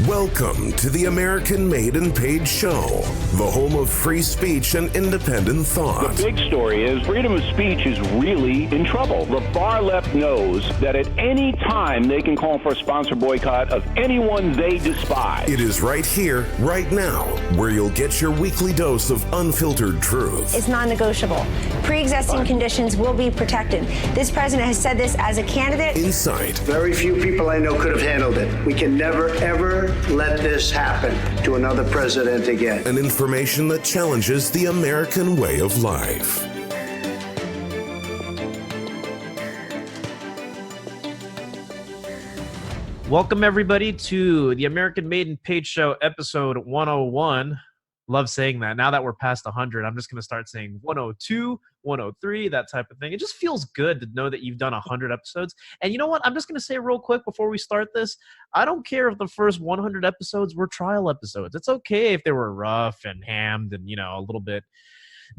Welcome to the American Made and Paid Show, the home of free speech and independent thought. The big story is freedom of speech is really in trouble. The far left knows that at any time they can call for a sponsor boycott of anyone they despise. It is right here, right now, where you'll get your weekly dose of unfiltered truth. It's non-negotiable. Pre-existing conditions will be protected. This president has said this as a candidate. Insight. Very few people I know could have handled it. We can never, ever let this happen to another president again. And information that challenges the American way of life. Welcome, everybody, to the American Made and Paid Show, episode 101. Love saying that. Now that we're past 100, I'm just going to start saying 102, 103, that type of thing. It just feels good to know that you've done 100 episodes. And you know what? I'm just going to say real quick before we start this, I don't care if the first 100 episodes were trial episodes. It's okay if they were rough and hammed and, you know, a little bit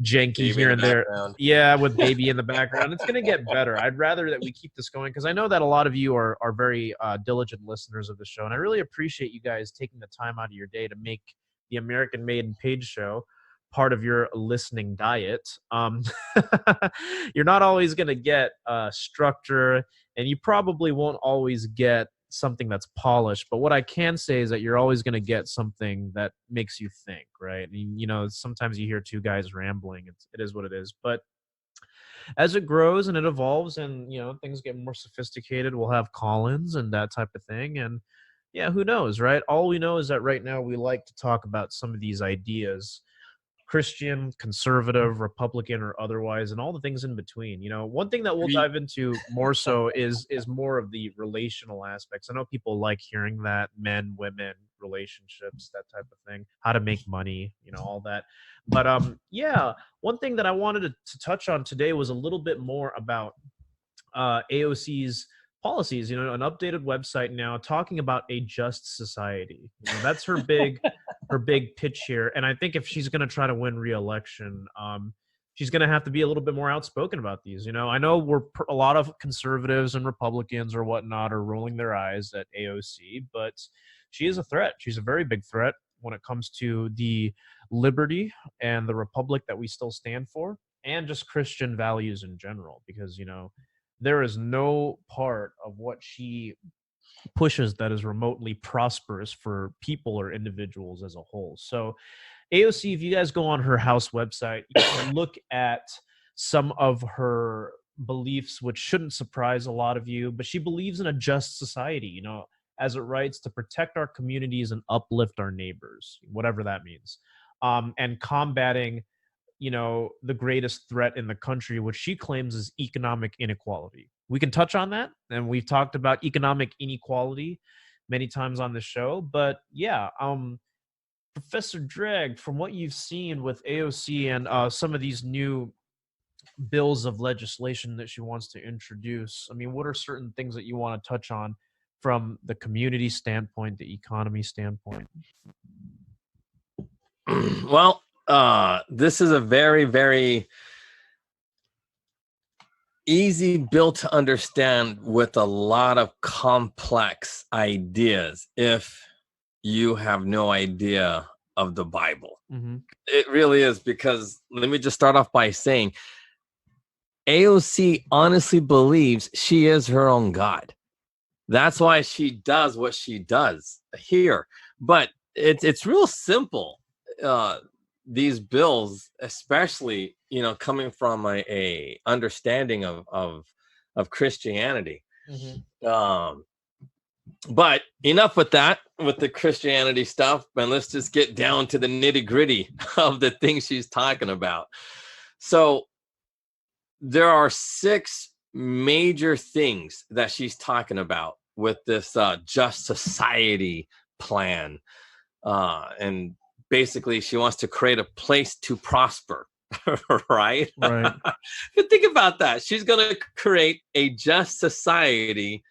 janky baby here and there. Background. Yeah, with baby in the background. It's going to get better. I'd rather that we keep this going because I know that a lot of you are very diligent listeners of the show. And I really appreciate you guys taking the time out of your day to make the American Made and Paid Show part of your listening diet. You're not always going to get structure, and you probably won't always get something that's polished. But what I can say is that you're always going to get something that makes you think, right? And, you know, sometimes you hear two guys rambling. It is what it is. But as it grows and it evolves and, you know, things get more sophisticated, we'll have call-ins and that type of thing. And yeah, who knows, right? All we know is that right now we like to talk about some of these ideas, Christian, conservative, Republican, or otherwise, and all the things in between. You know, one thing that we'll dive into more so is more of the relational aspects. I know people like hearing that, men, women, relationships, that type of thing, how to make money, you know, all that. But yeah, one thing that I wanted to touch on today was a little bit more about AOC's policies, you know, an updated website now talking about a just society. You know, that's her big pitch here. And I think if she's going to try to win re-election, she's going to have to be a little bit more outspoken about these. You know, I know a lot of conservatives and Republicans or whatnot are rolling their eyes at AOC, but she is a threat. She's a very big threat when it comes to the liberty and the republic that we still stand for, and just Christian values in general, because, you know, there is no part of what she pushes that is remotely prosperous for people or individuals as a whole. So AOC, if you guys go on her house website, you can look at some of her beliefs, which shouldn't surprise a lot of you, but she believes in a just society, you know, as it writes, to protect our communities and uplift our neighbors, whatever that means, and combating, you know, the greatest threat in the country, which she claims is economic inequality. We can touch on that, and we've talked about economic inequality many times on the show. But yeah, Professor Dreg, from what you've seen with AOC and some of these new bills of legislation that she wants to introduce, I mean, what are certain things that you want to touch on from the community standpoint, the economy standpoint? Well, this is a very, very easy bill to understand with a lot of complex ideas if you have no idea of the Bible. Mm-hmm. It really is, because let me just start off by saying AOC honestly believes she is her own God. That's why she does what she does here. But it's real simple. These bills, especially, you know, coming from a understanding of Christianity. Mm-hmm. But enough with that, with the Christianity stuff, and let's just get down to the nitty gritty of the things she's talking about. So there are 6 major things that she's talking about with this just society plan. And basically, she wants to create a place to prosper, right? Right. But think about that. She's going to create a just society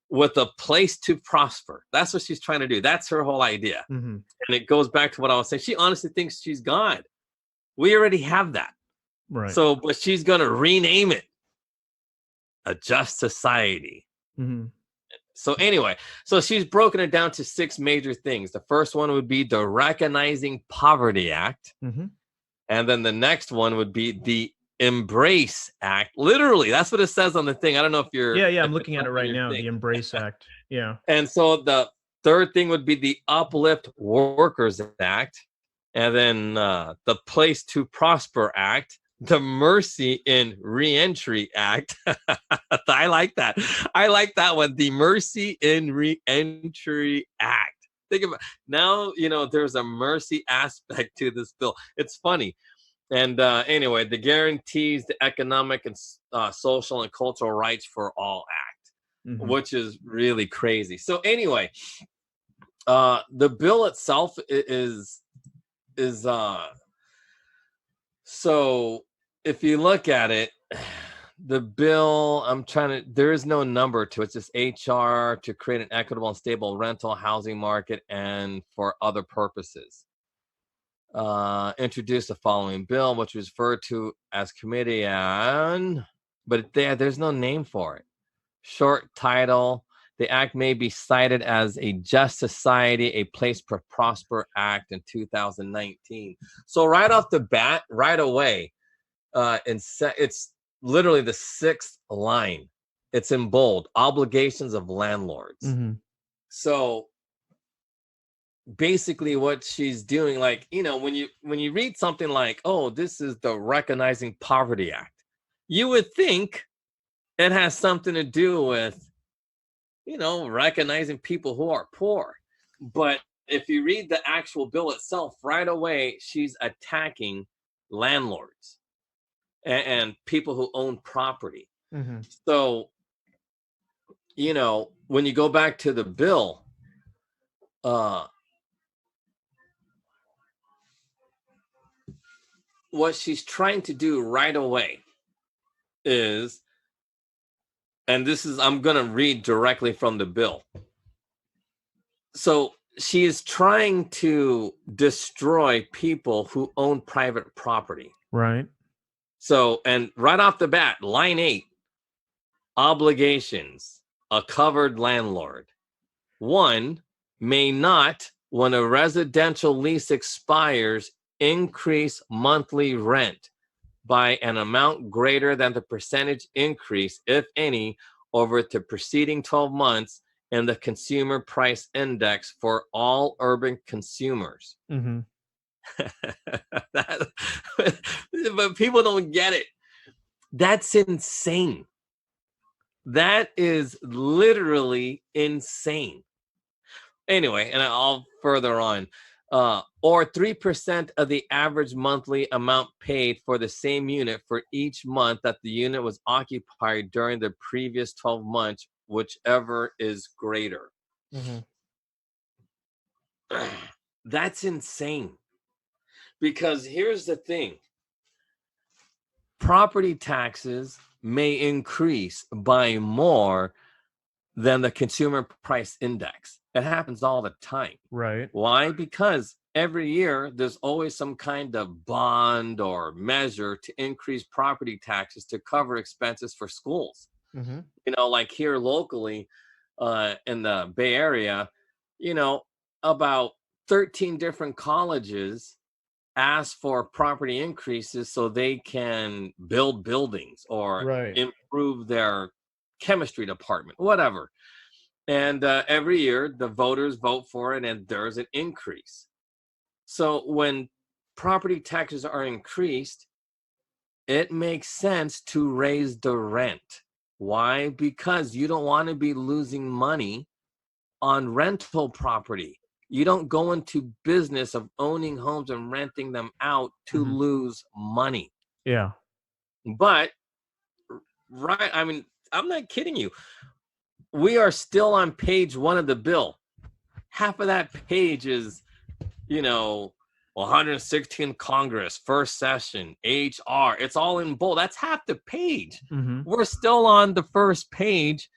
with a place to prosper. That's what she's trying to do. That's her whole idea. Mm-hmm. And it goes back to what I was saying. She honestly thinks she's God. We already have that. Right. So, but she's going to rename it a just society. Mm-hmm. So anyway, so she's broken it down to 6 major things. The first one would be the Recognizing Poverty Act. Mm-hmm. And then the next one would be the Embrace Act. Literally, that's what it says on the thing. I don't know if you're... Yeah, I'm looking at it right now, the Embrace Act. Yeah. And so the third thing would be the Uplift Workers Act. And then the Place to Prosper Act. The Mercy in Reentry Act. I like that. I like that one. The Mercy in Reentry Act. Think about now, there's a mercy aspect to this bill. It's funny. And anyway, the Guarantees the Economic and Social and Cultural Rights for All Act, which is really crazy. So anyway, the bill itself is so if you look at it, the bill, there is no number to it. It's just HR to create an equitable and stable rental housing market and for other purposes. Introduced the following bill, which was referred to as committee on, but there's no name for it. Short title. The act may be cited as a Just Society, a Place to Prosper Act in 2019. So right off the bat, right away, it's literally the 6th line. It's in bold. Obligations of landlords. Mm-hmm. So basically, what she's doing, when you read something like, "Oh, this is the Recognizing Poverty Act," you would think it has something to do with recognizing people who are poor. But if you read the actual bill itself, right away, she's attacking landlords and people who own property. Mm-hmm. So, when you go back to the bill, what she's trying to do right away is, and I'm going to read directly from the bill. So she is trying to destroy people who own private property. Right. So, and right off the bat, line 8, obligations, a covered landlord. 1, may not, when a residential lease expires, increase monthly rent by an amount greater than the percentage increase, if any, over the preceding 12 months in the Consumer Price Index for all urban consumers. Mm-hmm. But people don't get it. That's insane. That is literally insane. Anyway, and I'll further on. Or 3% of the average monthly amount paid for the same unit for each month that the unit was occupied during the previous 12 months, whichever is greater. Mm-hmm. That's insane. Because here's the thing. Property taxes may increase by more than the Consumer Price Index. It happens all the time. Right. Why? Because every year there's always some kind of bond or measure to increase property taxes to cover expenses for schools. Mm-hmm. Like here locally in the Bay Area, about 13 different colleges ask for property increases so they can build buildings or improve their chemistry department, whatever. And every year the voters vote for it and there's an increase. So when property taxes are increased, it makes sense to raise the rent. Why? Because you don't want to be losing money on rental property. You don't go into business of owning homes and renting them out to lose money. Yeah. But, right, I mean, I'm not kidding you. We are still on page 1 of the bill. Half of that page is, 116 Congress, first session, HR. It's all in bold. That's half the page. Mm-hmm. We're still on the first page,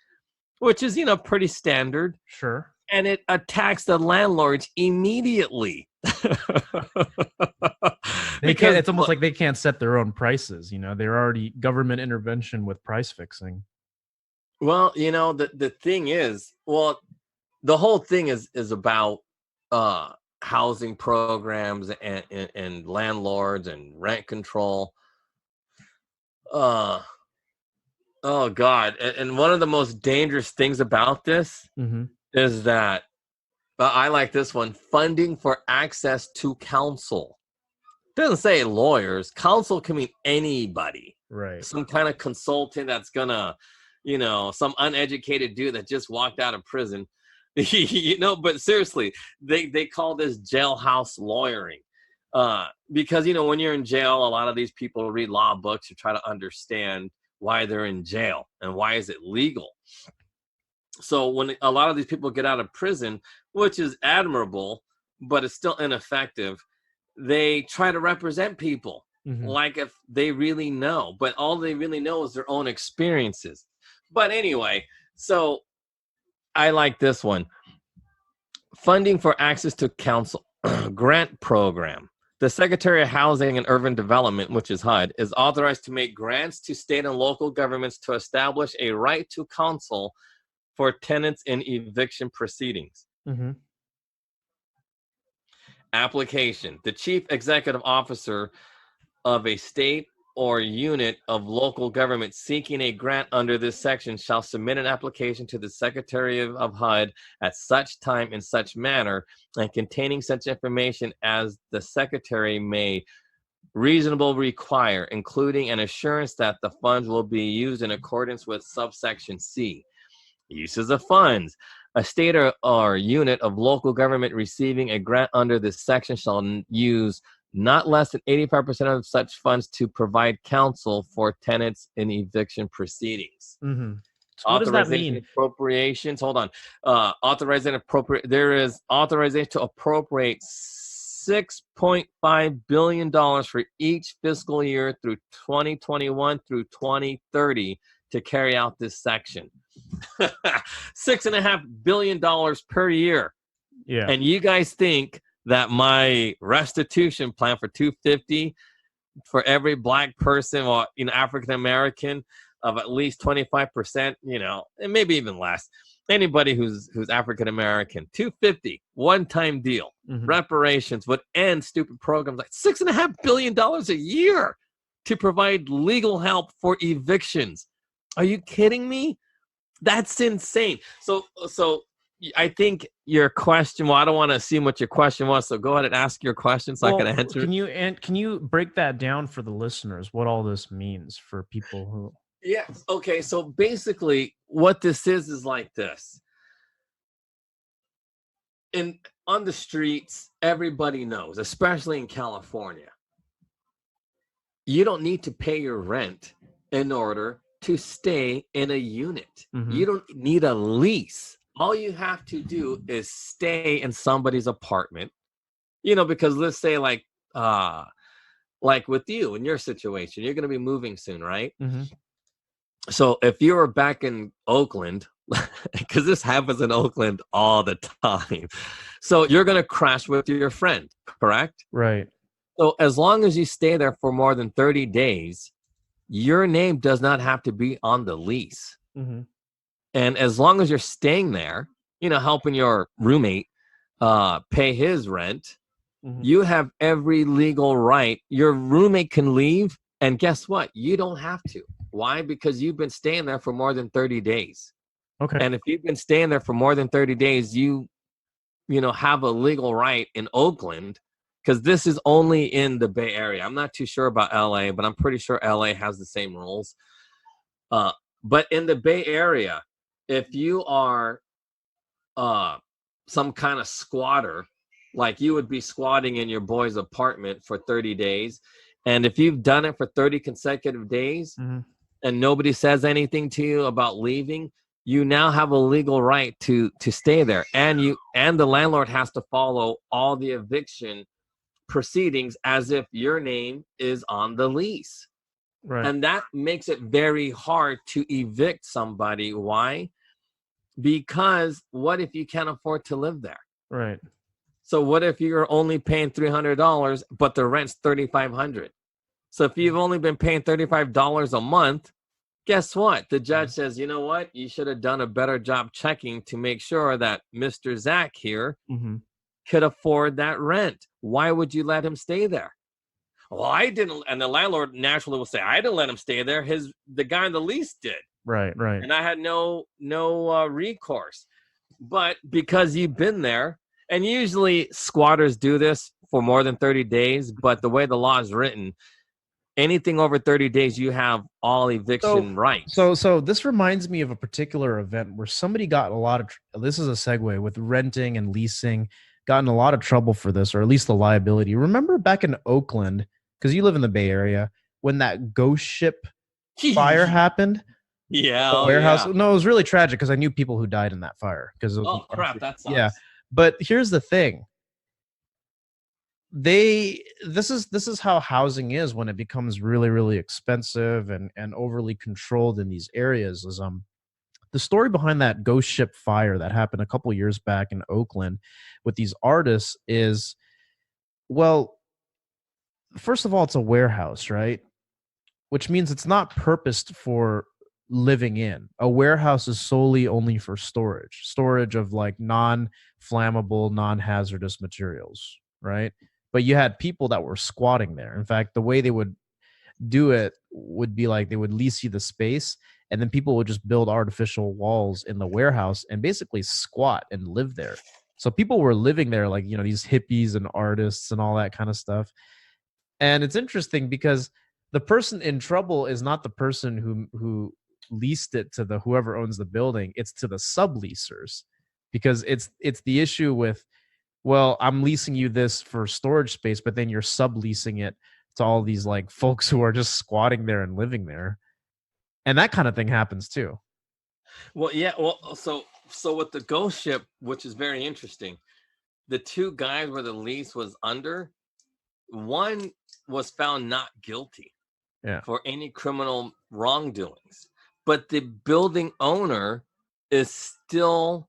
which is, pretty standard. Sure. And it attacks the landlords immediately. It's almost like they can't set their own prices. They're already government intervention with price fixing. Well, the thing is, the whole thing is about housing programs and landlords and rent control. Oh God. And one of the most dangerous things about this is that I like this one: funding for access to counsel. It doesn't say lawyers. Counsel can mean anybody. Right. Some kind of consultant that's gonna, some uneducated dude that just walked out of prison. But seriously, they call this jailhouse lawyering. Because when you're in jail, a lot of these people read law books to try to understand why they're in jail and why is it legal. So when a lot of these people get out of prison, which is admirable, but it's still ineffective, they try to represent people like if they really know, but all they really know is their own experiences. But anyway, so I like this one: funding for access to counsel grant program. The Secretary of Housing and Urban Development, which is HUD, is authorized to make grants to state and local governments to establish a right to counsel for tenants in eviction proceedings. Application. The chief executive officer of a state or unit of local government seeking a grant under this section shall submit an application to the Secretary of HUD at such time in such manner and containing such information as the Secretary may reasonably require, including an assurance that the funds will be used in accordance with subsection C. Uses of funds. A state or unit of local government receiving a grant under this section shall use not less than 85% of such funds to provide counsel for tenants in eviction proceedings. So what does that mean? Appropriations. Hold on. There is authorization to appropriate $6.5 billion for each fiscal year through 2021 through 2030 to carry out this section. $6.5 billion per year. Yeah. And you guys think that my restitution plan for $250 for every black person or African American of at least 25%, and maybe even less, anybody who's African American, $250 one-time deal, reparations would end stupid programs like $6.5 billion a year to provide legal help for evictions. Are you kidding me? That's insane. So I think your question, I don't want to assume what your question was, so go ahead and ask your question so I can answer it. Can you break that down for the listeners, what all this means for people who... Yes. Okay, so basically what this is like this. On the streets, everybody knows, especially in California, you don't need to pay your rent in order to stay in a unit. You don't need a lease. All you have to do is stay in somebody's apartment, because let's say like with you in your situation, you're going to be moving soon, right? So if you were back in Oakland, because this happens in Oakland all the time, so you're going to crash with your friend, correct? Right. So as long as you stay there for more than 30 days, your name does not have to be on the lease. And as long as you're staying there, helping your roommate pay his rent, you have every legal right. Your roommate can leave, and guess what? You don't have to. Why? Because you've been staying there for more than 30 days. Okay. And if you've been staying there for more than 30 days, you have a legal right in Oakland, because this is only in the Bay Area. I'm not too sure about LA, but I'm pretty sure LA has the same rules. But in the Bay Area, if you are some kind of squatter, like you would be squatting in your boy's apartment for 30 days, and if you've done it for 30 consecutive days and nobody says anything to you about leaving, you now have a legal right to stay there. And the landlord has to follow all the eviction proceedings as if your name is on the lease. Right. And that makes it very hard to evict somebody. Why? Because what if you can't afford to live there? Right. So what if you're only paying $300, but the rent's $3,500? So if you've only been paying $35 a month, Guess what? The judge says, you know what? You should have done a better job checking to make sure that Mr. Zach here could afford that rent. Why would you let him stay there? Well, I didn't. And the landlord naturally will say, I didn't let him stay there. The guy on the lease did. Right. And I had no recourse. But because you've been there, and usually squatters do this for more than 30 days, but the way the law is written, anything over 30 days, you have all eviction rights. So this reminds me of a particular event where somebody got a lot of, this is a segue with renting and leasing, got in a lot of trouble for this, or at least the liability. Remember back in Oakland, because you live in the Bay Area, when that ghost ship fire happened? Yeah. The warehouse. Yeah. No, it was really tragic because I knew people who died in that fire. Oh, crap. That sucks. Yeah. But here's the thing. This is how housing is when it becomes really, really expensive and overly controlled in these areas. Is the story behind that ghost ship fire that happened a couple years back in Oakland with these artists is, well, first of all, it's a warehouse, right? Which means it's not purposed for living in. A warehouse is solely only for storage of like non-flammable, non-hazardous materials, right? But you had people that were squatting there. In fact, the way they would do it would be like they would lease you the space, and then people would just build artificial walls in the warehouse and basically squat and live there. So people were living there like, these hippies and artists and all that kind of stuff. And it's interesting because the person in trouble is not the person who leased it to whoever owns the building. It's to the subleasers, because it's the issue with, well, I'm leasing you this for storage space, but then you're subleasing it to all these like folks who are just squatting there and living there. And that kind of thing happens too. Well, yeah. Well, so with the ghost ship, which is very interesting, the two guys where the lease was under, one was found not guilty for any criminal wrongdoings, but the building owner is still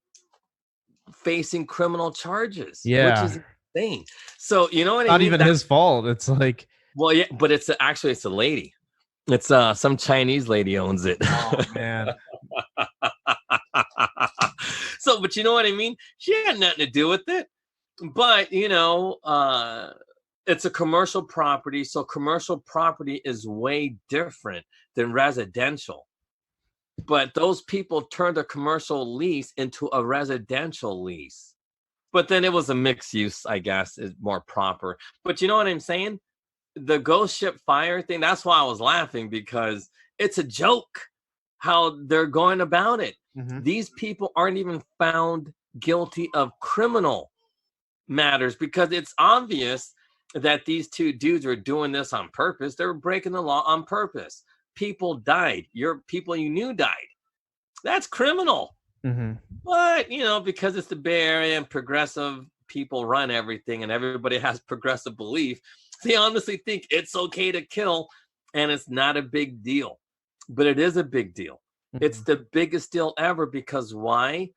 facing criminal charges, which is insane. So you know what I mean? Not even his fault. It's like, well, yeah, but it's a lady. It's some Chinese lady owns it. Oh man. So, but you know what I mean? She had nothing to do with it. But it's a commercial property, so commercial property is way different than residential. But those people turned a commercial lease into a residential lease. But then it was a mixed use, I guess, is more proper. But you know what I'm saying? The ghost ship fire thing, that's why I was laughing, because it's a joke how they're going about it. Mm-hmm. These people aren't even found guilty of criminal matters because it's obvious that these two dudes are doing this on purpose. They're breaking the law on purpose. People died. People you knew died. That's criminal. Mm-hmm. But, because it's the Bay Area and progressive people run everything and everybody has progressive belief, they honestly think it's okay to kill and it's not a big deal. But it is a big deal. Mm-hmm. It's the biggest deal ever because why?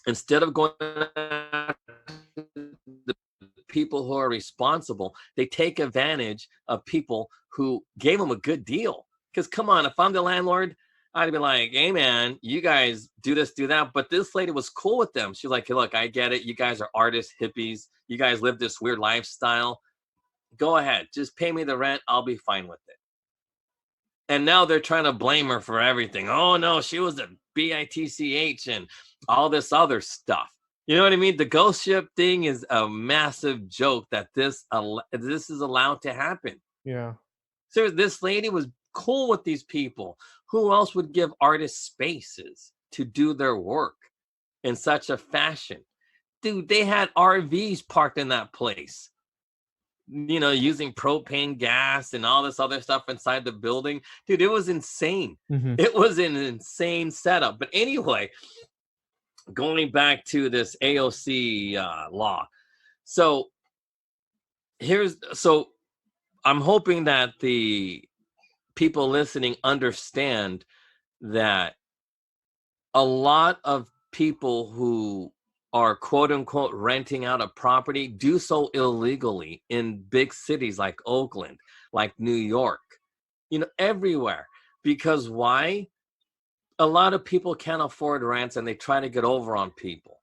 Instead of going after the people who are responsible, they take advantage of people who gave them a good deal. Because come on, if I'm the landlord, I'd be like, hey man, you guys do this, do that. But this lady was cool with them. She's like, hey, look, I get it. You guys are artists, hippies. You guys live this weird lifestyle. Go ahead. Just pay me the rent. I'll be fine with it. And now they're trying to blame her for everything. Oh no, she was a bitch and all this other stuff. You know what I mean? The ghost ship thing is a massive joke that this is allowed to happen. Yeah. So this lady was cool with these people. Who else would give artists spaces to do their work in such a fashion? Dude, they had RVs parked in that place, using propane gas and all this other stuff inside the building. Dude, it was insane. Mm-hmm. It was an insane setup. But anyway, going back to this AOC law. So I'm hoping that the people listening understand that a lot of people who are quote unquote renting out a property do so illegally in big cities like Oakland, like New York, everywhere. Because why? A lot of people can't afford rents and they try to get over on people.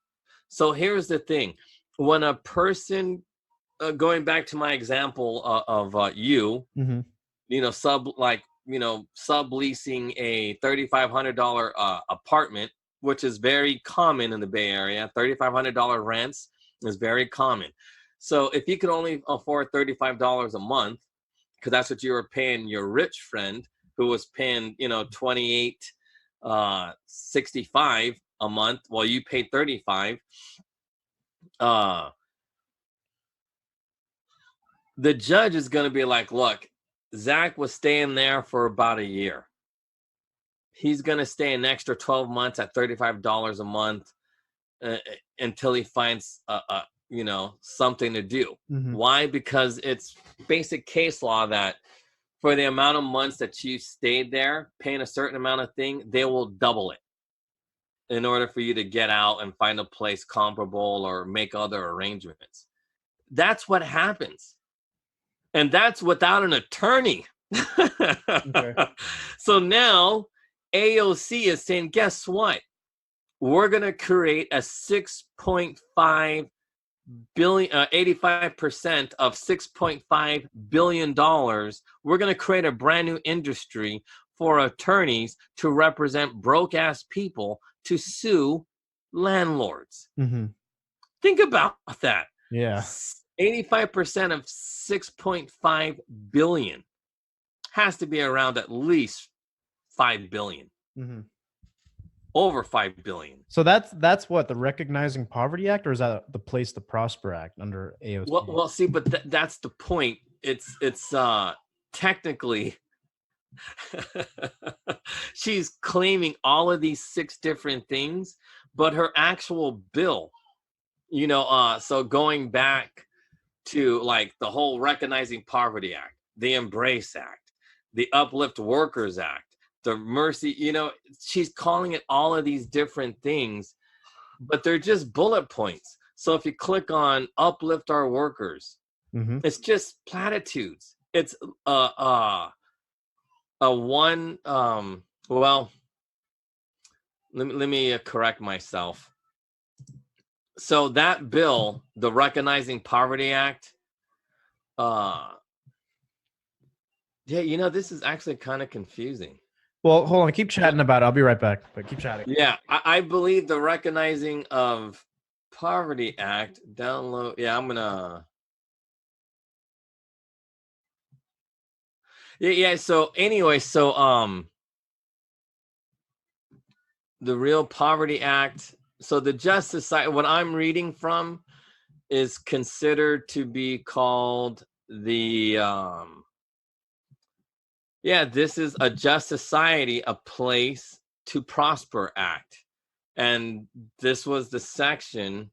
So here's the thing. When a person, going back to my example of you, Mm-hmm. subleasing a $3,500 apartment, which is very common in the Bay Area. $3,500 rents is very common. So if you could only afford $35 a month, because that's what you were paying your rich friend who was paying, $28.65 a month while you paid $35. The judge is going to be like, look, Zach was staying there for about a year. He's going to stay an extra 12 months at $35 a month until he finds, something to do. Mm-hmm. Why? Because it's basic case law that for the amount of months that you stayed there, paying a certain amount of thing, they will double it in order for you to get out and find a place comparable or make other arrangements. That's what happens. And that's without an attorney. Okay. So now AOC is saying, guess what? We're going to create a 6.5 billion, 85% of $6.5 billion. We're going to create a brand new industry for attorneys to represent broke ass people to sue landlords. Mm-hmm. Think about that. Yeah. 85% of 6.5 billion has to be around at least 5 billion. Mm-hmm. Over 5 billion. So that's what, the Recognizing Poverty Act, or is that the Place to Prosper Act under AOC? Well, see, but that's the point. It's technically she's claiming all of these 6 different things, but her actual bill, so going back to like the whole Recognizing Poverty Act, the Embrace Act, the Uplift Workers Act, the Mercy, she's calling it all of these different things, but they're just bullet points. So if you click on Uplift Our Workers, mm-hmm. it's just platitudes. It's let me correct myself. So that bill, the Recognizing Poverty Act, this is actually kind of confusing. Well, hold on. Keep chatting about it. I'll be right back, but keep chatting. Yeah, I believe the Recognizing of Poverty Act, download. Yeah, I'm going to. Yeah. So anyway, the Real Poverty Act. So the Justice Society, what I'm reading from, is considered to be called the this is a Just Society, a Place to Prosper Act. And this was the section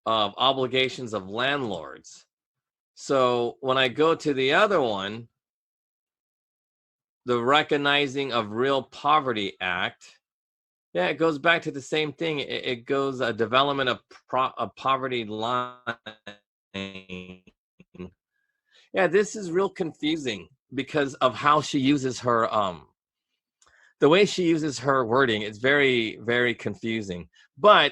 of obligations of landlords. So when I go to the other one, the Recognizing of Real Poverty Act, it goes back to the same thing. It goes a development of poverty line. Yeah, this is real confusing because of how she uses her the way she uses her wording. It's very, very confusing. But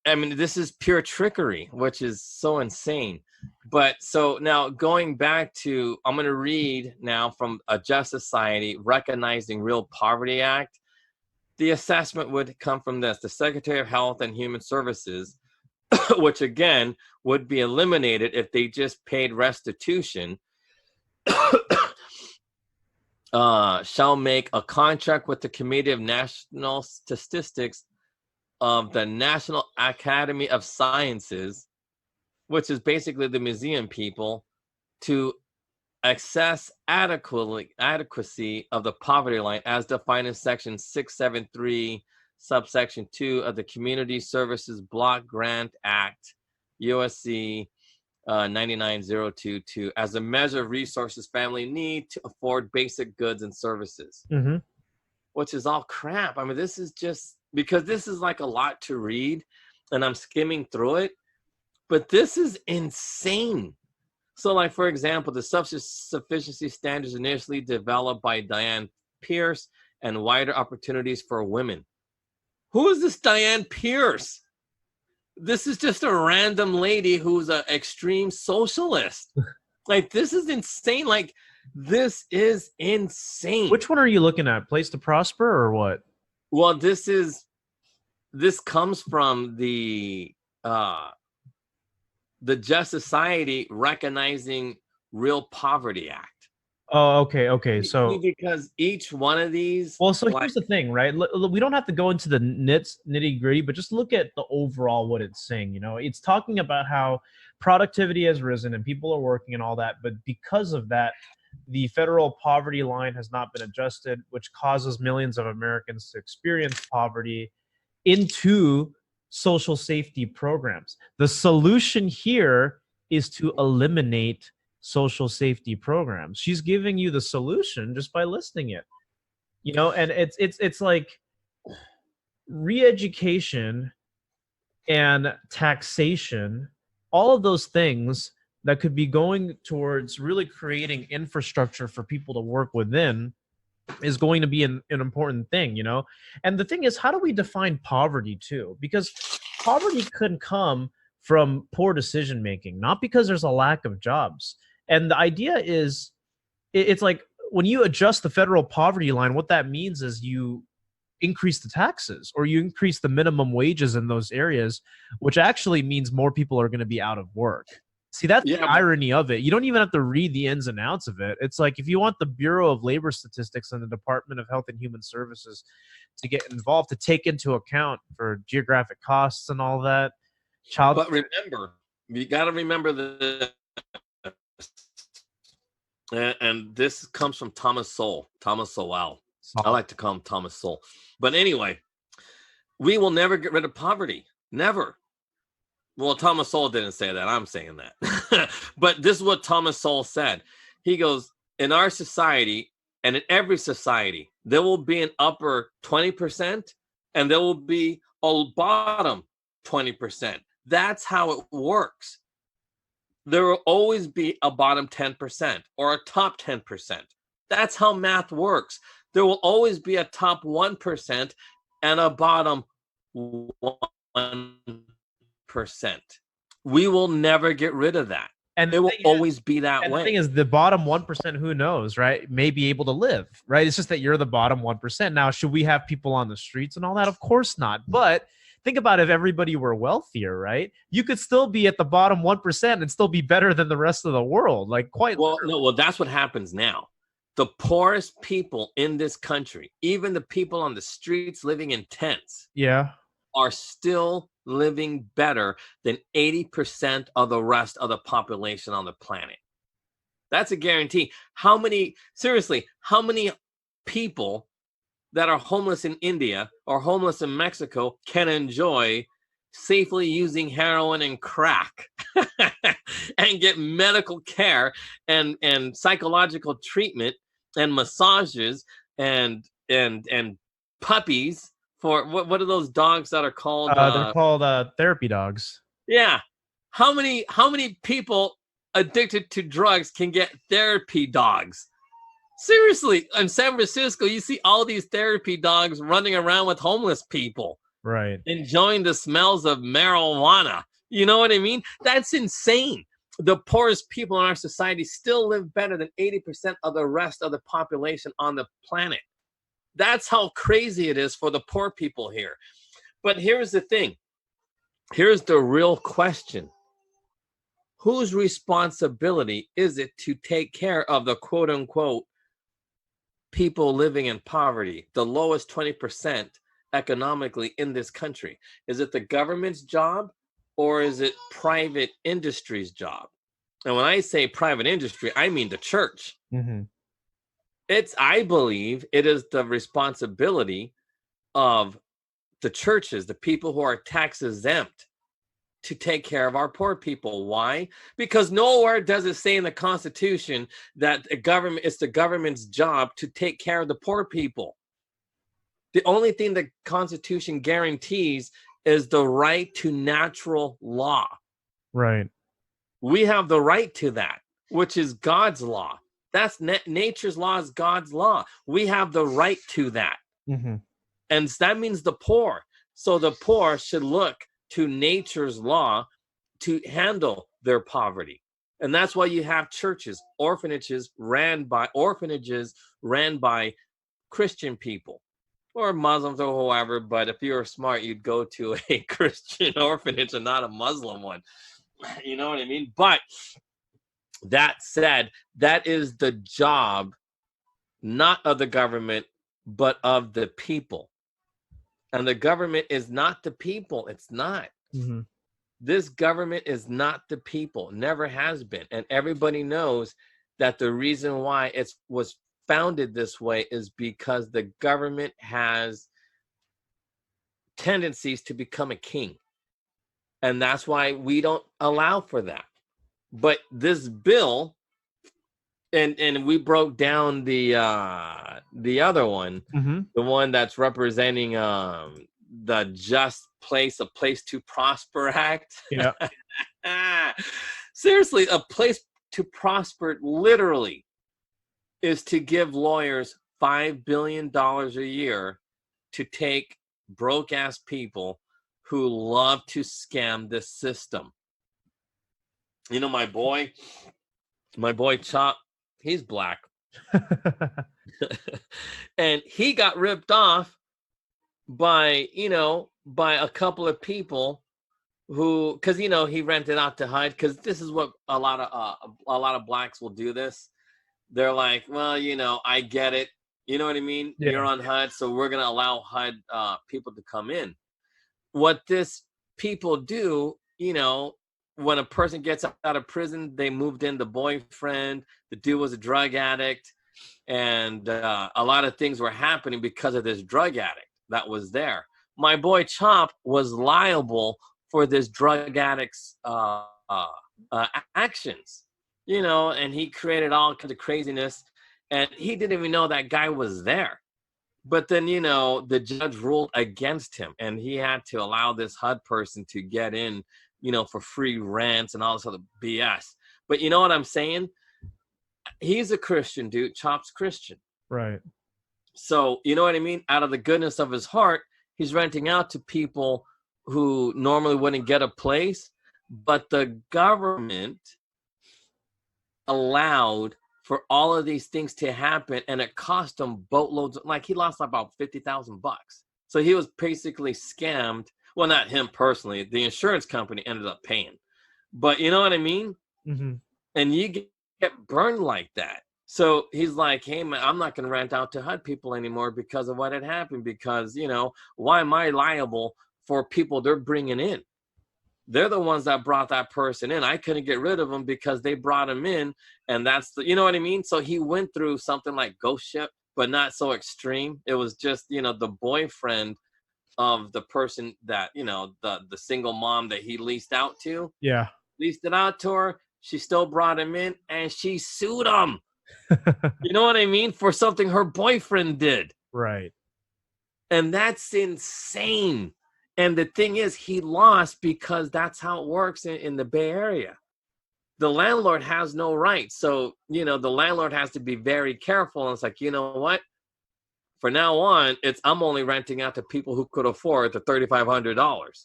I mean, this is pure trickery, which is so insane. But so now going back to, I'm going to read now from a Just Society, Recognizing Real Poverty Act. The assessment would come from this: the Secretary of Health and Human Services, which again would be eliminated if they just paid restitution, shall make a contract with the Committee of National Statistics of the National Academy of Sciences, which is basically the museum people, to assess adequacy of the poverty line as defined in section 673 subsection 2 of the Community Services Block Grant Act, USC 99022, as a measure of resources family need to afford basic goods and services. Mm-hmm. Which is all crap. I mean, this is just because this is like a lot to read and I'm skimming through it, but this is insane. So like, for example, the self-sufficiency standards initially developed by Diane Pierce and wider opportunities for women. Who is this Diane Pierce? This is just a random lady who's an extreme socialist. Like, this is insane. Like, this is insane. Which one are you looking at? Place to Prosper or what? Well, this comes from the Just Society Recognizing Real Poverty Act. Oh, okay. So because each one of these. Well, so here's the thing, right? We don't have to go into the nitty gritty, but just look at the overall what it's saying. You know, it's talking about how productivity has risen and people are working and all that, but because of that, the federal poverty line has not been adjusted, which causes millions of Americans to experience poverty into social safety programs. The solution here is to eliminate social safety programs. She's giving you the solution just by listing it. You know, and it's like re-education and taxation, all of those things that could be going towards really creating infrastructure for people to work within is going to be an important thing, you know? And the thing is, how do we define poverty too? Because poverty could come from poor decision making, not because there's a lack of jobs. And the idea is, it's like when you adjust the federal poverty line, what that means is you increase the taxes or you increase the minimum wages in those areas, which actually means more people are going to be out of work. See, that's the irony of it. You don't even have to read the ins and outs of it. It's like if you want the Bureau of Labor Statistics and the Department of Health and Human Services to get involved, to take into account for geographic costs and all that. But remember, you got to remember the. And this comes from Thomas Sowell. I like to call him Thomas Sowell. But anyway, we will never get rid of poverty. Never. Well, Thomas Sowell didn't say that. I'm saying that. But this is what Thomas Sowell said. He goes, in our society and in every society, there will be an upper 20% and there will be a bottom 20%. That's how it works. There will always be a bottom 10% or a top 10%. That's how math works. There will always be a top 1% and a bottom 1%. We will never get rid of that. And it will always be that way. The thing is, the bottom 1%, who knows, right, may be able to live, right? It's just that you're the bottom 1%. Now, should we have people on the streets and all that? Of course not. But think about if everybody were wealthier, right? You could still be at the bottom 1% and still be better than the rest of the world. Like, quite literally. Well, that's what happens now. The poorest people in this country, even the people on the streets living in tents, are still living better than 80% of the rest of the population on the planet. That's a guarantee. How many people that are homeless in India or homeless in Mexico can enjoy safely using heroin and crack and get medical care and psychological treatment and massages and puppies for what are those dogs that are called? They're called therapy dogs. Yeah. How many people addicted to drugs can get therapy dogs? Seriously, in San Francisco, you see all these therapy dogs running around with homeless people. Right. Enjoying the smells of marijuana. You know what I mean? That's insane. The poorest people in our society still live better than 80% of the rest of the population on the planet. That's how crazy it is for the poor people here. But here's the thing. Here's the real question. Whose responsibility is it to take care of the quote unquote people living in poverty, the lowest 20% economically in this country? Is it the government's job or is it private industry's job? And when I say private industry, I mean the church. Mm-hmm. I believe it is the responsibility of the churches, the people who are tax exempt, to take care of our poor people. Why? Because nowhere does it say in the Constitution that it's the government's job to take care of the poor people. The only thing the Constitution guarantees is the right to natural law. Right. We have the right to that, which is God's law. That's nature's law is God's law. We have the right to that. And that means the poor. So the poor should look to nature's law to handle their poverty. And that's why you have churches, orphanages ran by Christian people or Muslims or whoever. But if you're smart, you'd go to a Christian orphanage and not a Muslim one. You know what I mean? But that said, that is the job, not of the government, but of the people. And the government is not the people. It's not. This government is not the people, never has been. And everybody knows that the reason why it was founded this way is because the government has tendencies to become a king. And that's why we don't allow for that. But this bill, and we broke down the other one, the one that's representing the Just Place, a Place to Prosper Act. Yeah. Seriously, a place to prosper literally is to give lawyers $5 billion a year to take broke ass people who love to scam the system. You know, my boy Chop, he's black. And he got ripped off by a couple of people who, because he rented out to HUD, because this is what a lot of blacks will do this. They're like, well, I get it. You know what I mean? Yeah. You're on HUD, so we're gonna allow HUD people to come in. What this people do, when a person gets out of prison, they moved in the boyfriend, the dude was a drug addict, and a lot of things were happening because of this drug addict that was there. My boy Chop was liable for this drug addict's actions, and he created all kinds of craziness, and he didn't even know that guy was there. But then, the judge ruled against him, and he had to allow this HUD person to get in, for free rents and all this other BS. But you know what I'm saying? He's a Christian, dude. Chop's Christian. Right. So, you know what I mean? Out of the goodness of his heart, he's renting out to people who normally wouldn't get a place, but the government allowed for all of these things to happen, and it cost him boatloads. Like, he lost about $50,000. So he was basically scammed. Well, not him personally. The insurance company ended up paying. But you know what I mean? And you get burned like that. So he's like, hey, man, I'm not going to rent out to HUD people anymore because of what had happened. Because, why am I liable for people they're bringing in? They're the ones that brought that person in. I couldn't get rid of them because they brought him in. And that's you know what I mean? So he went through something like ghost ship, but not so extreme. It was just, the boyfriend of the person that, the single mom that he leased out to. Yeah. Leased it out to her. She still brought him in, and she sued him. You know what I mean? For something her boyfriend did. Right. And that's insane. And the thing is, he lost because that's how it works in the Bay Area. The landlord has no right. So, the landlord has to be very careful. And it's like, you know what? For now on, I'm only renting out to people who could afford the $3,500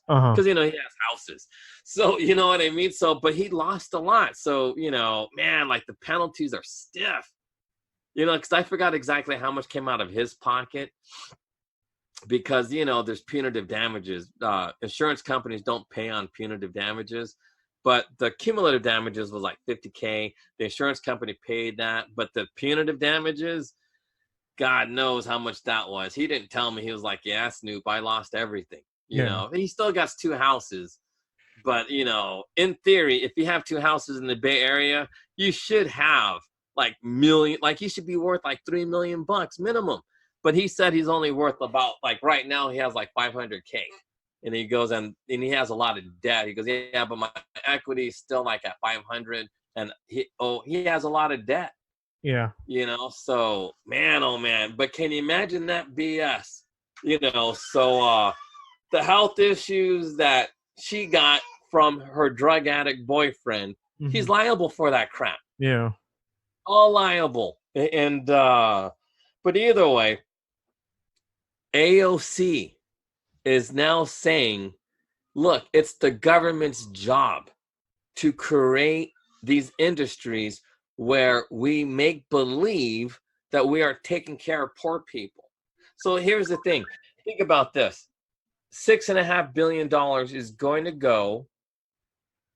because, he has houses. So, you know what I mean? So, but he lost a lot. So, man, like the penalties are stiff, because I forgot exactly how much came out of his pocket. Because, there's punitive damages. Insurance companies don't pay on punitive damages, but the cumulative damages was like $50K. The insurance company paid that, but the punitive damages, God knows how much that was. He didn't tell me. He was like, yeah, Snoop, I lost everything. You know, he still got 2 houses. But, in theory, if you have 2 houses in the Bay Area, you should have like you should be worth like $3 million minimum. But he said he's only worth about, like, right now he has like $500K. And he goes, and he has a lot of debt. He goes, yeah, but my equity is still like at 500. And he has a lot of debt. Yeah. So, man, oh, man. But can you imagine that BS? So the health issues that she got from her drug addict boyfriend, he's liable for that crap. Yeah. all liable. And but either way, AOC is now saying, look, it's the government's job to create these industries where we make believe that we are taking care of poor people. So here's the thing. Think about this. $6.5 billion is going to go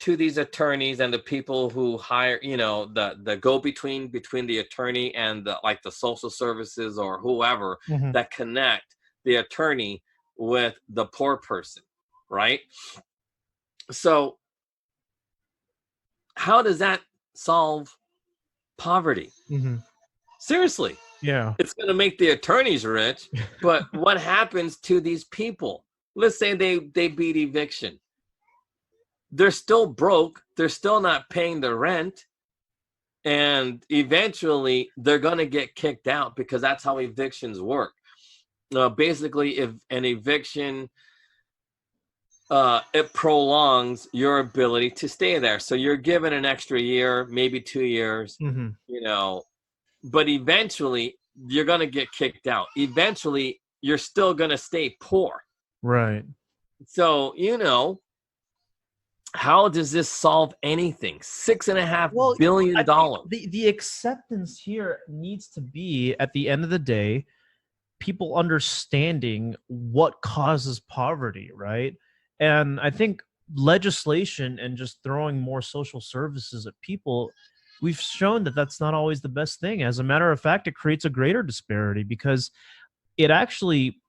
to these attorneys and the people who hire, the go-between between the attorney and the social services or whoever that connect the attorney with the poor person, right? So how does that solve poverty? Seriously. Yeah. It's going to make the attorneys rich, but what happens to these people? Let's say they beat eviction. They're still broke. They're still not paying the rent. And eventually they're going to get kicked out because that's how evictions work. Basically, if an eviction, it prolongs your ability to stay there. So you're given an extra year, maybe 2 years, but eventually you're going to get kicked out. Eventually you're still going to stay poor. Right. So, how does this solve anything? $6.5 billion. The acceptance here needs to be, at the end of the day, people understanding what causes poverty, right? And I think legislation and just throwing more social services at people, we've shown that that's not always the best thing. As a matter of fact, it creates a greater disparity because it actually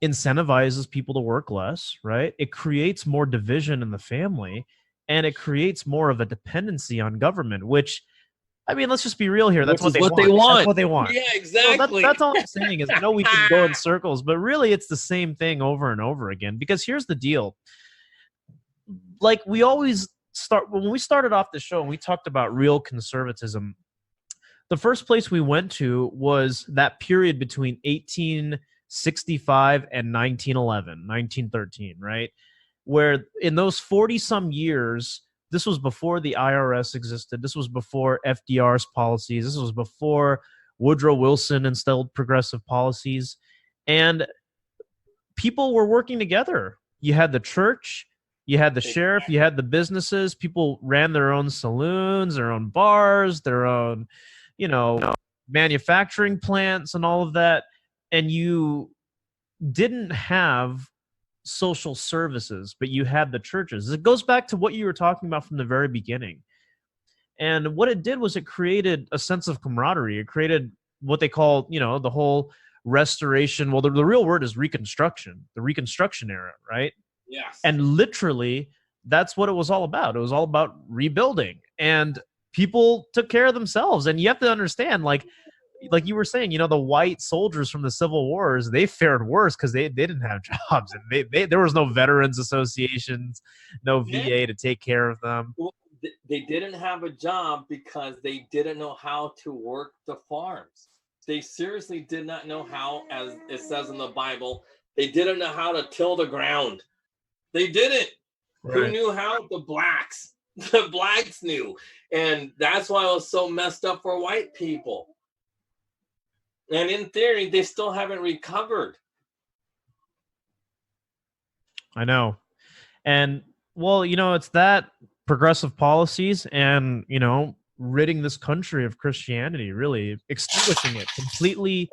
incentivizes people to work less, right? It creates more division in the family, and it creates more of a dependency on government, which, I mean, let's just be real here. That's what they want. That's what they want. Yeah, exactly. So that's all I'm saying is, I know we can go in circles, but really it's the same thing over and over again. Because here's the deal. Like we always when we started off the show and we talked about real conservatism, the first place we went to was that period between 1865 and 1913, right? Where in those 40-some years, this was before the IRS existed. This was before FDR's policies. This was before Woodrow Wilson instilled progressive policies. And people were working together. You had the church, you had the sheriff, you had the businesses. People ran their own saloons, their own bars, their own, manufacturing plants and all of that. And you didn't have social services, but you had the churches. It goes back to what you were talking about from the very beginning. And what it did was it created a sense of camaraderie. It created what they call, the whole restoration. Well, the real word is reconstruction, the Reconstruction era, right? Yes. And literally, that's what it was all about. It was all about rebuilding. And people took care of themselves. And you have to understand, like you were saying, the white soldiers from the Civil Wars, they fared worse because they didn't have jobs, and there was no veterans associations, no VA to take care of them. Well, they didn't have a job because they didn't know how to work the farms. They seriously did not know how, as it says in the Bible, they didn't know how to till the ground. They didn't. Right. Who knew how? The blacks. The blacks knew. And that's why it was so messed up for white people. And in theory, they still haven't recovered. I know. And, well, it's that progressive policies and, ridding this country of Christianity, really extinguishing it completely.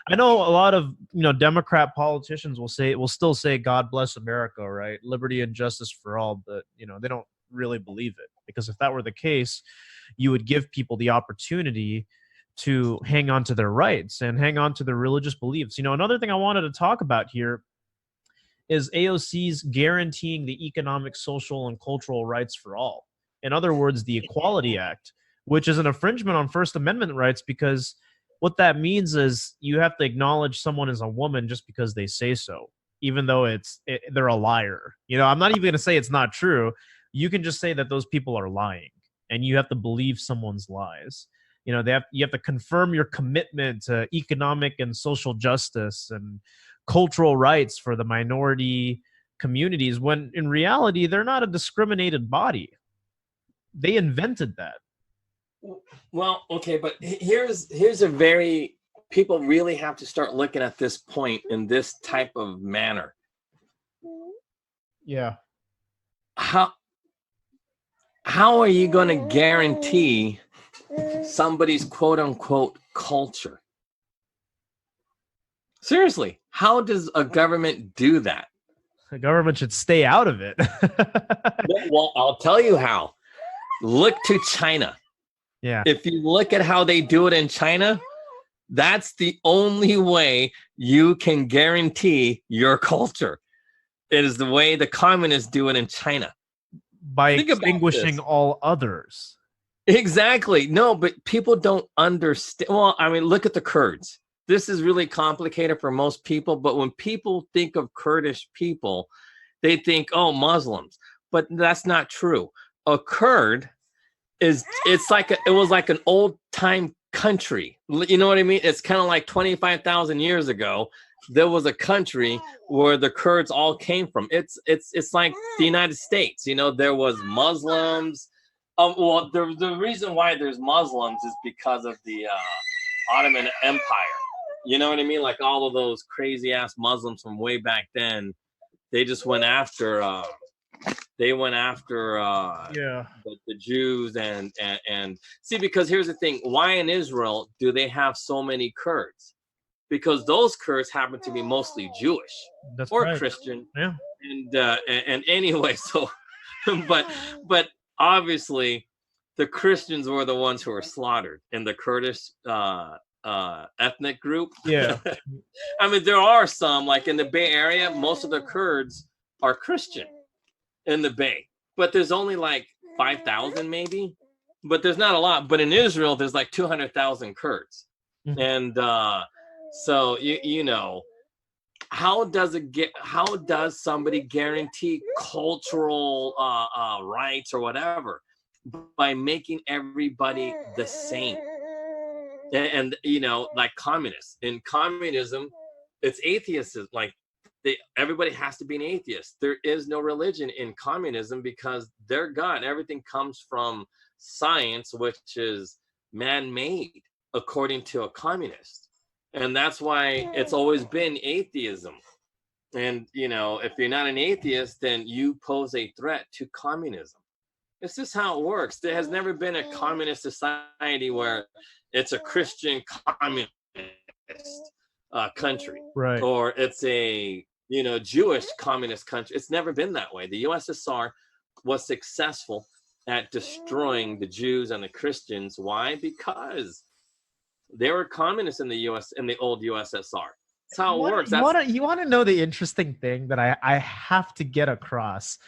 I know a lot of, Democrat politicians will still say, God bless America, right? Liberty and justice for all. But, they don't really believe it, because if that were the case, you would give people the opportunity to hang on to their rights and hang on to their religious beliefs. Another thing I wanted to talk about here is AOC's guaranteeing the economic, social, and cultural rights for all. In other words, the Equality Act, which is an infringement on First Amendment rights, because what that means is you have to acknowledge someone as a woman just because they say so, even though they're a liar. I'm not even going to say it's not true. You can just say that those people are lying, and you have to believe someone's lies. You have to confirm your commitment to economic and social justice and cultural rights for the minority communities, when in reality, they're not a discriminated body. They invented that. Well, okay, but here's a very people really have to start looking at this point in this type of manner. Yeah. How are you going to guarantee somebody's quote unquote culture? Seriously, how does a government do that? The government should stay out of it. Well, I'll tell you how. Look to China. Yeah. If you look at how they do it in China, that's the only way you can guarantee your culture. It is the way the communists do it in China. By extinguishing all others. Exactly. No, but people don't understand. Well, I mean, look at the Kurds. This is really complicated for most people, but when people think of Kurdish people, they think, oh, Muslims. But that's not true. A Kurd it was like an old time country. You know what I mean? It's kind of like 25,000 years ago. There was a country where the Kurds all came from. It's like the United States. You know, there was Muslims. Well, the reason why there's Muslims is because of the Ottoman Empire. You know what I mean? Like all of those crazy ass Muslims from way back then. They just went after. They went after the Jews and see, because here's the thing: why in Israel do they have so many Kurds? Because those Kurds happen to be mostly Jewish or Christian. Yeah. And anyway, so but obviously the Christians were the ones who were slaughtered in the Kurdish ethnic group. Yeah. I mean, there are some, like in the Bay Area, most of the Kurds are Christian in the Bay, but there's only like 5,000 maybe, but there's not a lot. But in Israel, there's like 200,000 Kurds. Mm-hmm. And so you know, how does somebody guarantee cultural rights or whatever? By making everybody the same. And you know, like communists. In communism, it's atheism. Like everybody has to be an atheist. There is no religion in communism because their God, everything comes from science, which is man-made according to a communist. And that's why it's always been atheism. And, you know, if you're not an atheist, then you pose a threat to communism. It's just how it works. There has never been a communist society where it's a Christian communist country. Right. Or it's a, you know, Jewish communist country. It's never been that way. The USSR was successful at destroying the Jews and the Christians. Why? Because they were communists in the old USSR. That's how it works. You want to know the interesting thing that I have to get across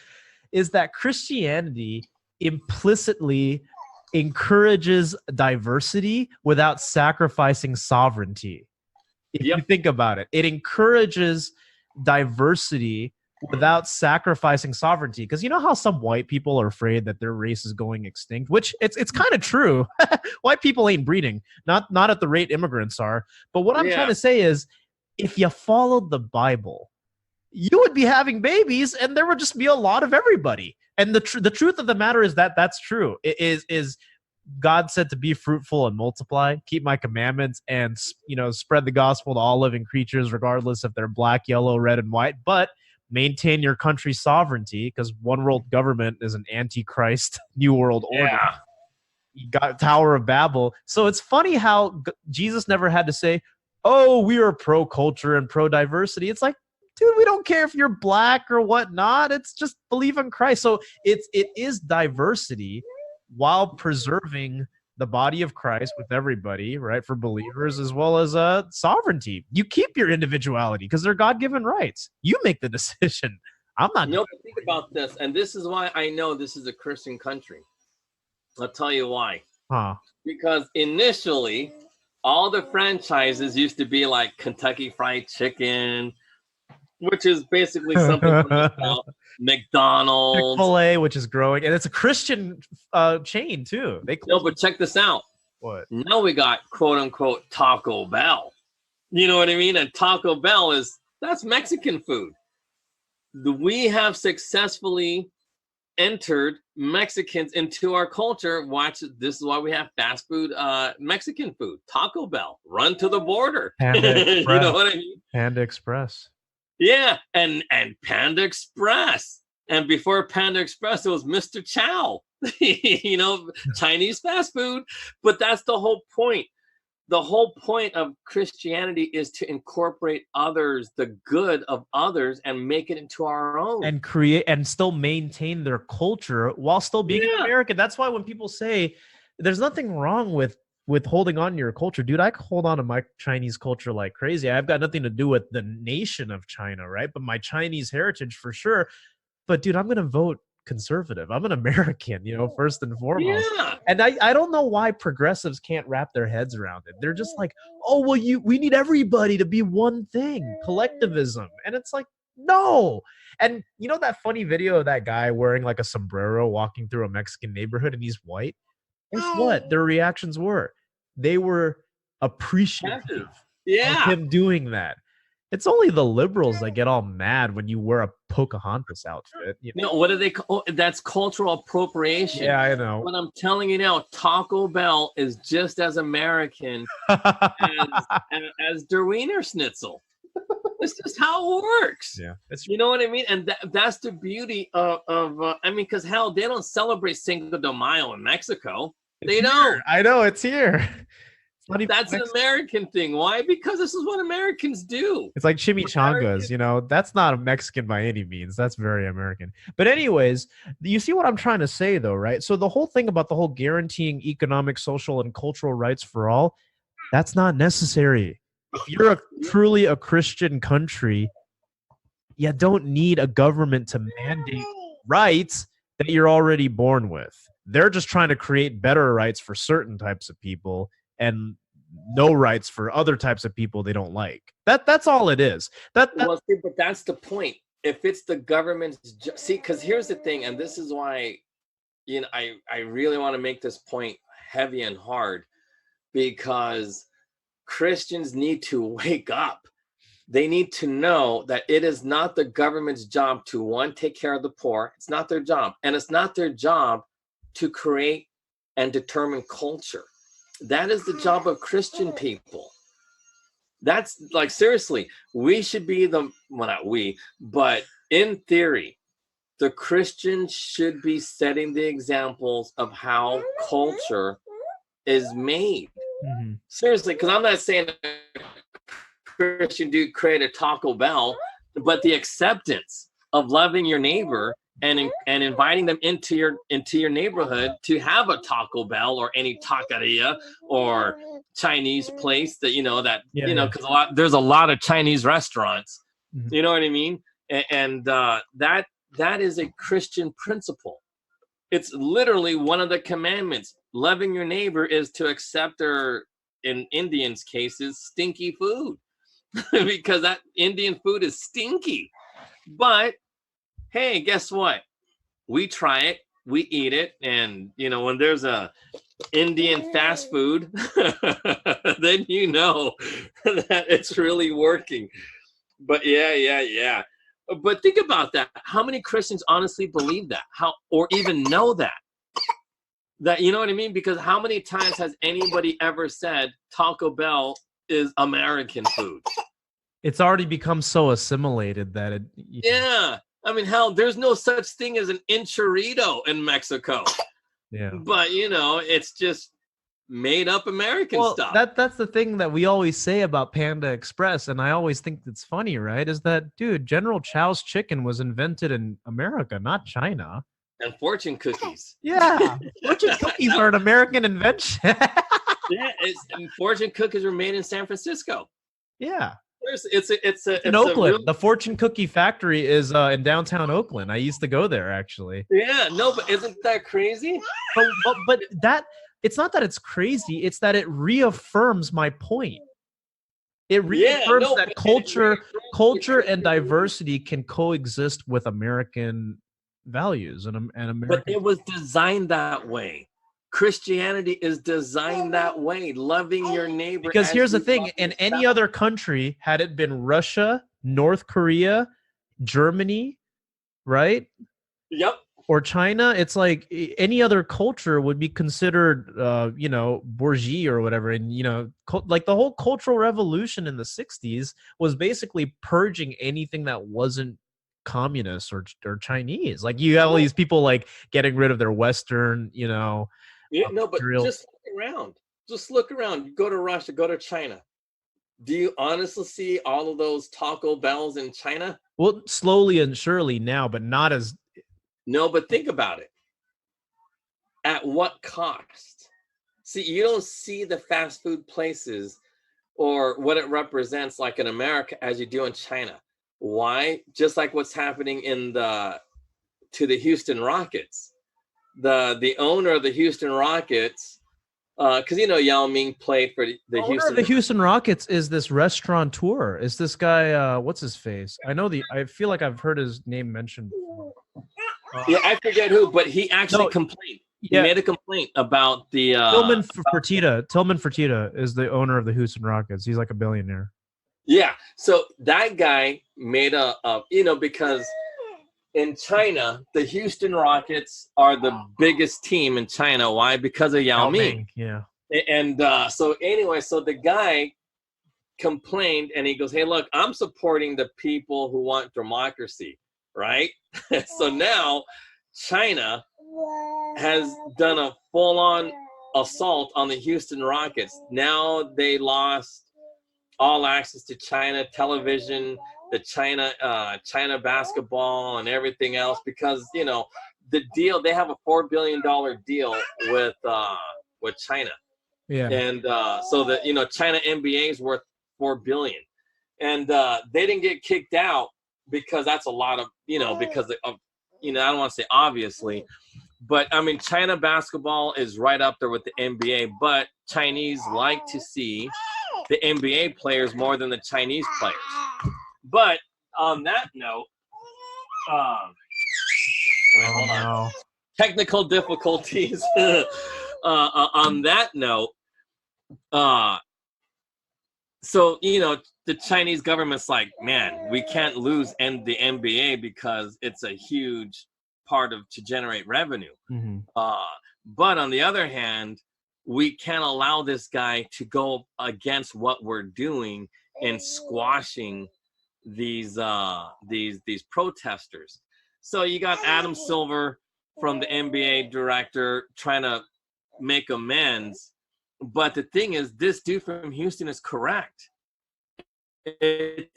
is that Christianity implicitly encourages diversity without sacrificing sovereignty. If you think about it, it encourages diversity without sacrificing sovereignty. Because you know how some white people are afraid that their race is going extinct, which it's kind of true. White people ain't breeding, not at the rate immigrants are. But what I'm trying to say is, if you followed the Bible, you would be having babies, and there would just be a lot of everybody. And the truth of the matter is that that's true. It is God said to be fruitful and multiply, keep my commandments, and, you know, spread the gospel to all living creatures, regardless if they're black, yellow, red, and white. But maintain your country's sovereignty, because one world government is an antichrist new world order. Yeah. You got Tower of Babel. So it's funny how Jesus never had to say, oh, we are pro-culture and pro-diversity. It's like, dude, we don't care if you're black or whatnot. It's just believe in Christ. So it is diversity while preserving the body of Christ with everybody, right? For believers, as well as sovereignty. You keep your individuality because they're God-given rights. You make the decision. I'm not. No, but think about this, and this is why I know this is a Christian country. I'll tell you why. Because initially, all the franchises used to be like Kentucky Fried Chicken, which is basically something from the South. McDonald's, Chick-fil-A, which is growing, and it's a Christian chain too. No, but check this out. What? Now we got quote unquote Taco Bell. You know what I mean? And Taco Bell that's Mexican food. We have successfully entered Mexicans into our culture. Watch, this is why we have fast food, Mexican food, Taco Bell, run to the border. Panda You Express. know what I mean? Panda Express. Yeah, and Panda Express. And before Panda Express, it was Mr. Chow, you know, Chinese fast food. But that's the whole point. The whole point of Christianity is to incorporate others, the good of others, and make it into our own. And create and still maintain their culture while still being an American. That's why when people say there's nothing wrong with holding on to your culture, dude, I hold on to my Chinese culture like crazy. I've got nothing to do with the nation of China, right? But my Chinese heritage for sure. But dude, I'm going to vote conservative. I'm an American, you know, first and foremost. Yeah. And I don't know why progressives can't wrap their heads around it. They're just like, oh, well, we need everybody to be one thing, collectivism. And it's like, no. And you know that funny video of that guy wearing like a sombrero walking through a Mexican neighborhood and he's white? Guess what? Their reactions were? They were appreciative of him doing that. It's only the liberals that get all mad when you wear a Pocahontas outfit. You know? No, what do they call? That's cultural appropriation. Yeah, I know. But I'm telling you now, Taco Bell is just as American as Der Wiener Schnitzel. It's just how it works. Yeah, you know what I mean? And that's the beauty of I mean, because hell, they don't celebrate Cinco de Mayo in Mexico. They don't. I know, it's here. That's an American thing. Why? Because this is what Americans do. It's like chimichangas, you know, that's not Mexican by any means. That's very American. But anyways, you see what I'm trying to say though, right? So the whole thing about the whole guaranteeing economic, social, and cultural rights for all, that's not necessary. If you're truly a Christian country, you don't need a government to mandate rights that you're already born with. They're just trying to create better rights for certain types of people and no rights for other types of people they don't like. That's all it is. Well, see, but that's the point. If it's the government's see, because here's the thing, and this is why, you know, I really want to make this point heavy and hard, because Christians need to wake up. They need to know that it is not the government's job to, one, take care of the poor. It's not their job, and it's not their job to create and determine culture. That is the job of Christian people. That's like, seriously, we should be well, not we, but in theory, the Christians should be setting the examples of how culture is made. Mm-hmm. Seriously, because I'm not saying a Christian dude create a Taco Bell, but the acceptance of loving your neighbor and inviting them into your neighborhood to have a Taco Bell or any taqueria or Chinese place that, you know, because there's a lot of Chinese restaurants. Mm-hmm. You know what I mean? And that is a Christian principle. It's literally one of the commandments. Loving your neighbor is to accept their, in Indians' cases, stinky food, because that Indian food is stinky. But hey, guess what? We try it, we eat it, and you know, when there's a Indian fast food, then you know that it's really working. But yeah. But think about that. How many Christians honestly believe that? Or even know that? That, you know what I mean? Because how many times has anybody ever said Taco Bell is American food? It's already become so assimilated that it. Yeah. I mean, hell, there's no such thing as an enchilada in Mexico. Yeah. But, you know, it's just made up American stuff. That's the thing that we always say about Panda Express, and I always think it's funny, right? Is that, dude, General Chow's chicken was invented in America, not China. And fortune cookies. Yeah. Fortune cookies are an American invention. Yeah, and fortune cookies were made in San Francisco. Yeah. It's in Oakland. The Fortune Cookie Factory is in downtown Oakland. I used to go there, actually. Yeah, no, but isn't that crazy? But that it's not that it's crazy. It's that it reaffirms my point. It reaffirms that culture and diversity can coexist with American values and American. But it was designed that way. Christianity is designed that way, loving your neighbor. Because here's the thing, in any other country, had it been Russia, North Korea, Germany, right? Yep. or China, it's like any other culture would be considered, bourgeois or whatever. And, like the whole Cultural Revolution in the 60s was basically purging anything that wasn't communist or Chinese. Like you have all these people like getting rid of their Western, Yeah, no, but material. just look around. Just look around. Go to Russia, go to China. Do you honestly see all of those Taco Bells in China? Well, slowly and surely now, but not as. No, but think about it. At what cost? See, you don't see the fast food places or what it represents like in America as you do in China. Why? Just like what's happening to the Houston Rockets. The owner of the Houston Rockets, because Yao Ming played for the Houston. The Houston Rockets is this restaurateur. Is this guy? What's his face? I feel like I've heard his name mentioned before. Yeah, I forget who, but he actually complained. He made a complaint about the Tillman Fertitta. Tillman Fertitta is the owner of the Houston Rockets. He's like a billionaire. Yeah, so that guy made because in China, the Houston Rockets are the biggest team in China. Why? Because of Yao Ming. Yeah. And so the guy complained and he goes, "Hey, look, I'm supporting the people who want democracy, right?" So now China has done a full-on assault on the Houston Rockets. Now they lost all access to China television, the China basketball and everything else because, the deal, they have a $4 billion deal with China. Yeah. And so the, China NBA is worth $4 billion. And they didn't get kicked out because that's a lot of, because of, I don't want to say obviously, but I mean, China basketball is right up there with the NBA, but Chinese like to see the NBA players more than the Chinese players. But on that note, hold on. Technical difficulties. On that note, so the Chinese government's like, man, we can't lose the NBA because it's a huge part to generate revenue. Mm-hmm. But on the other hand, we can't allow this guy to go against what we're doing and squashing these protesters. So you got Adam Silver from the NBA director trying to make amends. But the thing is, this dude from Houston is correct. It's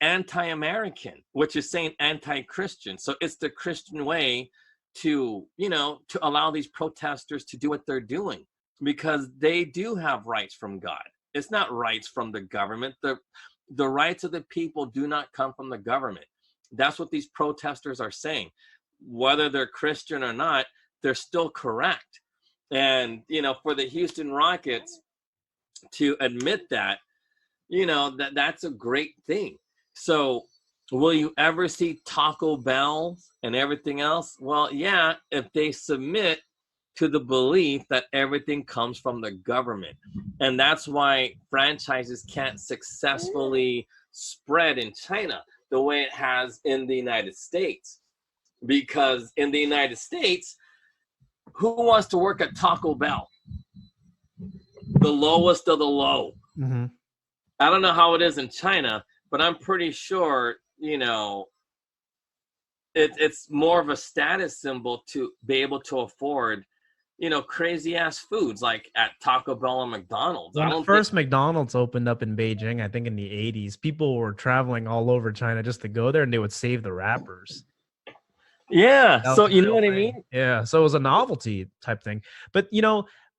anti-American, which is saying anti-Christian. So it's the Christian way to allow these protesters to do what they're doing because they do have rights from God. It's not rights from the government. The rights of the people do not come from the government. That's what these protesters are saying. Whether they're Christian or not, they're still correct. And, for the Houston Rockets to admit that, that's a great thing. So will you ever see Taco Bell and everything else? Well, yeah, if they submit to the belief that everything comes from the government. And that's why franchises can't successfully spread in China the way it has in the United States. Because in the United States, who wants to work at Taco Bell? The lowest of the low. Mm-hmm. I don't know how it is in China, but I'm pretty sure, it's more of a status symbol to be able to afford, crazy ass foods like at Taco Bell and McDonald's. When the first McDonald's opened up in Beijing, I think in the 80s, people were traveling all over China just to go there and they would save the wrappers. Yeah. So you know what I mean? Yeah. So it was a novelty type thing. But,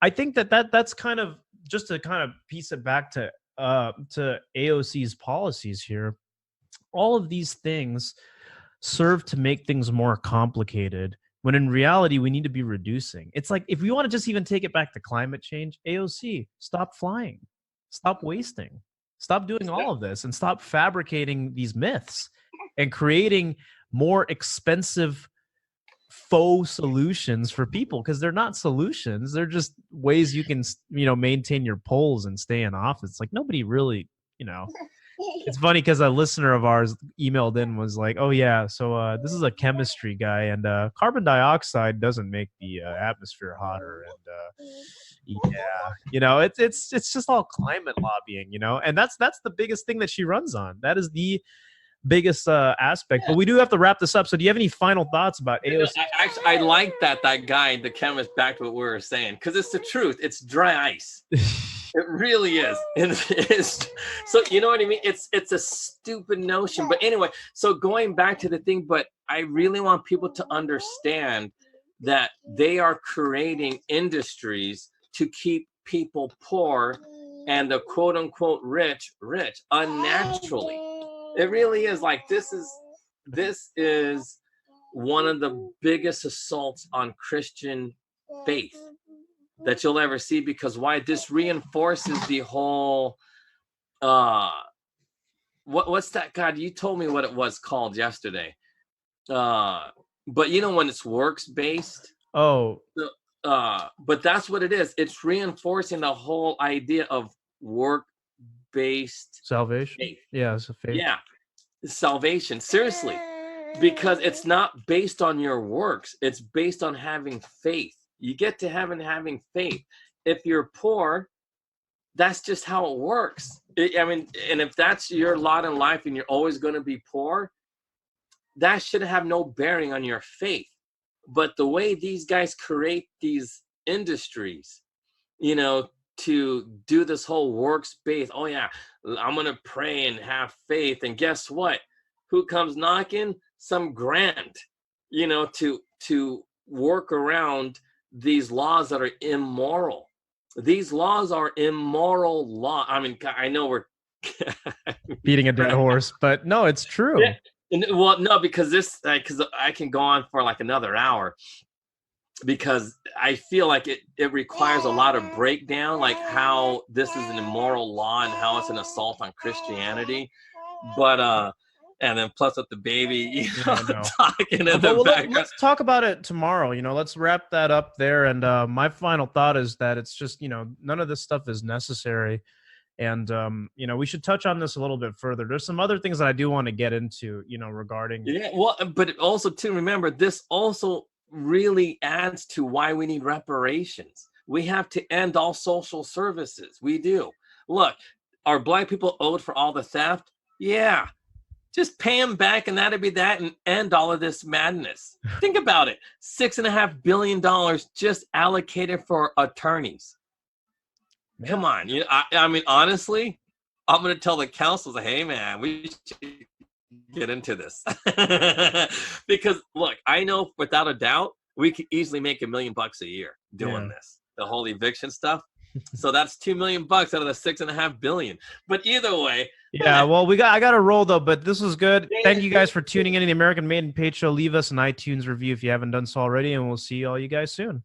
I think that's kind of just to kind of piece it back to AOC's policies here. All of these things serve to make things more complicated when in reality we need to be reducing. It's like if we want to just even take it back to climate change, AOC, stop flying, stop wasting, stop doing all of this and stop fabricating these myths and creating more expensive faux solutions for people because they're not solutions. They're just ways you can, maintain your polls and stay in office. Like nobody really, It's funny because a listener of ours emailed in, was like, "Oh yeah, so this is a chemistry guy, and carbon dioxide doesn't make the atmosphere hotter." And yeah, it's just all climate lobbying, and that's the biggest thing that she runs on. That is the biggest aspect. But we do have to wrap this up. So do you have any final thoughts about AOC? I like that guy, the chemist, back to what we were saying, because it's the truth. It's dry ice. It really is. It's so, you know what I mean? It's a stupid notion. But anyway, so going back to the thing, but I really want people to understand that they are creating industries to keep people poor and the quote unquote rich unnaturally. It really is. Like, this is one of the biggest assaults on Christian faith that you'll ever see, because why? This reinforces the whole what's that, God, you told me what it was called yesterday, but when it's works based. But that's what it is. It's reinforcing the whole idea of work based salvation. Faith. Yeah, it's a faith. Yeah, salvation, seriously, because it's not based on your works. It's based on having faith. You get to heaven having faith. If you're poor, that's just how it works. And if that's your lot in life and you're always going to be poor, that should have no bearing on your faith. But the way these guys create these industries, to do this whole works-based, oh yeah, I'm going to pray and have faith. And guess what? Who comes knocking? Some grant, to work around these laws that are immoral. These laws are immoral law. I mean, I know we're beating a dead horse, but no, it's true. Yeah. Well, no, because because I can go on for like another hour, because I feel like it requires a lot of breakdown, like how this is an immoral law and how it's an assault on Christianity. But and then plus with the baby, talking in the background. Let's talk about it tomorrow. Let's wrap that up there. And my final thought is that it's just, none of this stuff is necessary. And, we should touch on this a little bit further. There's some other things that I do want to get into, regarding. Yeah, well, but also, too, remember, this also really adds to why we need reparations. We have to end all social services. We do. Look, are Black people owed for all the theft? Yeah. Just pay them back, and that'd be that, and end all of this madness. Think about it. $6.5 billion just allocated for attorneys. Come on. I mean, honestly, I'm going to tell the councils, hey, man, we should get into this. Because, look, I know without a doubt, we could easily make $1 million a year doing this, the whole eviction stuff. So that's $2 million out of the $6.5 billion. But either way. Yeah, well, I got to roll, though, but this was good. Thank you guys for tuning in to the American Made and Paid Show. Leave us an iTunes review if you haven't done so already, and we'll see all you guys soon.